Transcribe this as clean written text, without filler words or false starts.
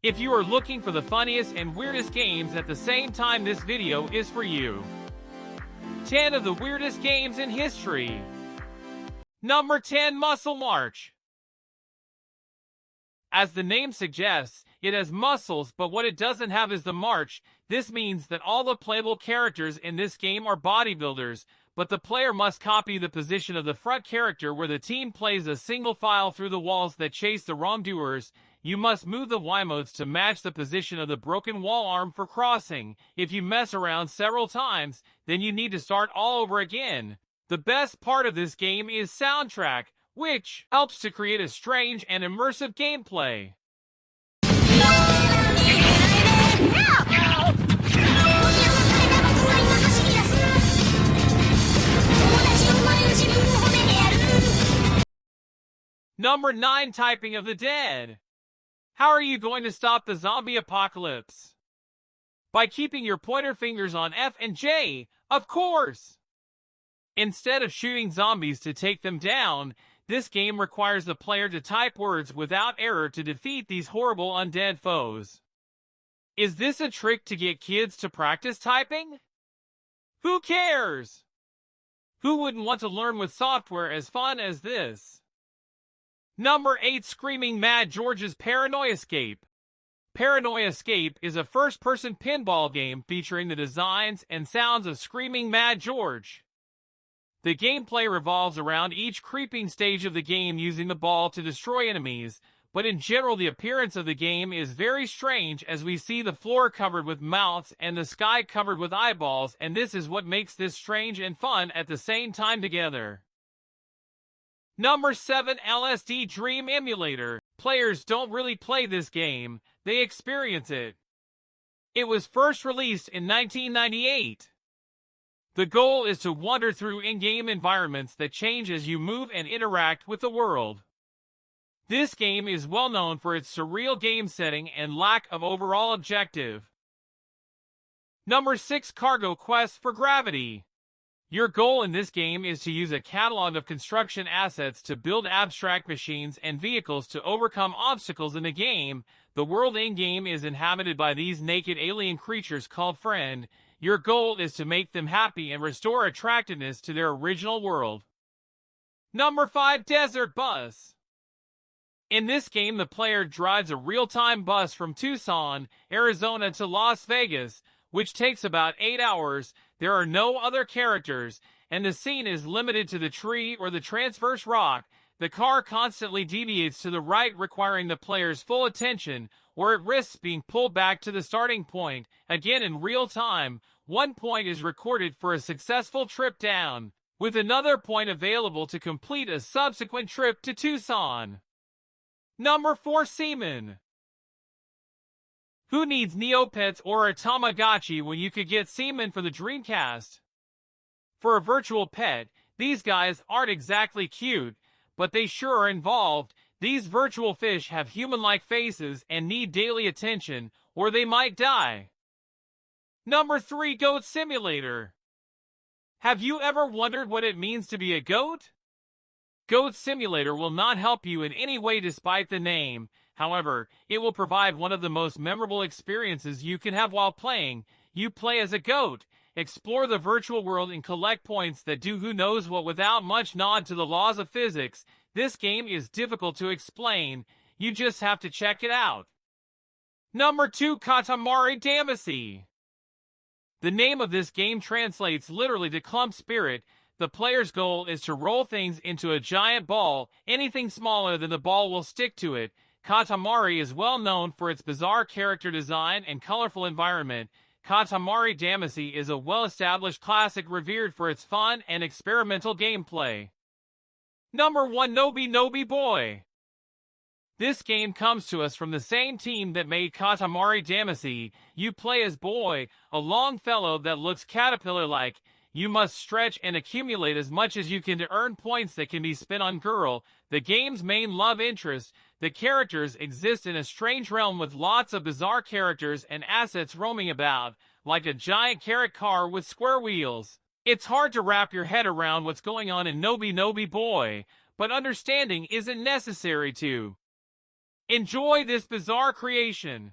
If you are looking for the funniest and weirdest games at the same time, this video is for you. 10 of the weirdest games in history. Number 10. Muscle March. As the name suggests, it has muscles, but what it doesn't have is the march. This means that all the playable characters in this game are bodybuilders, but the player must copy the position of the front character where the team plays a single file through the walls that chase the wrongdoers. You must move the Wiimotes to match the position of the broken wall arm for crossing. If you mess around several times, then you need to start all over again. The best part of this game is soundtrack, which helps to create a strange and immersive gameplay. Number 9. Typing of the Dead. How are you going to stop the zombie apocalypse? By keeping your pointer fingers on F and J, of course! Instead of shooting zombies to take them down, this game requires the player to type words without error to defeat these horrible undead foes. Is this a trick to get kids to practice typing? Who cares? Who wouldn't want to learn with software as fun as this? Number 8. Screaming Mad George's Paranoia Escape. Paranoia Escape is a first-person pinball game featuring the designs and sounds of Screaming Mad George. The gameplay revolves around each creeping stage of the game using the ball to destroy enemies, but in general the appearance of the game is very strange as we see the floor covered with mouths and the sky covered with eyeballs, and this is what makes this strange and fun at the same time together. Number 7. LSD Dream Emulator. Players don't really play this game, they experience it. It was first released in 1998. The goal is to wander through in-game environments that change as you move and interact with the world. This game is well known for its surreal game setting and lack of overall objective. Number 6. Cargo Quest for Gravity. Your goal in this game is to use a catalog of construction assets to build abstract machines and vehicles to overcome obstacles in the game. The world in-game is inhabited by these naked alien creatures called Friend. Your goal is to make them happy and restore attractiveness to their original world. Number 5. Desert Bus. In this game, the player drives a real-time bus from Tucson, Arizona to Las Vegas, which takes about 8 hours. There are no other characters, and the scene is limited to the tree or the transverse rock. The car constantly deviates to the right, requiring the player's full attention, or it risks being pulled back to the starting point, again in real time. 1 point is recorded for a successful trip down, with another point available to complete a subsequent trip to Tucson. Number 4. Seaman. Who needs Neopets or a Tamagotchi when you could get Seaman for the Dreamcast? For a virtual pet, these guys aren't exactly cute, but they sure are involved. These virtual fish have human-like faces and need daily attention, or they might die. Number 3. Goat Simulator. Have you ever wondered what it means to be a goat? Goat Simulator will not help you in any way despite the name. However, it will provide one of the most memorable experiences you can have while playing. You play as a goat, explore the virtual world and collect points that do who knows what without much nod to the laws of physics. This game is difficult to explain, you just have to check it out. Number 2. Katamari Damacy. The name of this game translates literally to clump spirit. The player's goal is to roll things into a giant ball. Anything smaller than the ball will stick to it. Katamari is well known for its bizarre character design and colorful environment. Katamari Damacy is a well-established classic revered for its fun and experimental gameplay. Number 1. Noby Noby Boy. This game comes to us from the same team that made Katamari Damacy. You play as Boy, a long fellow that looks caterpillar-like. You must stretch and accumulate as much as you can to earn points that can be spent on Girl, the game's main love interest. The characters exist in a strange realm with lots of bizarre characters and assets roaming about, like a giant carrot car with square wheels. It's hard to wrap your head around what's going on in Noby Noby Boy, but understanding isn't necessary to. Enjoy this bizarre creation.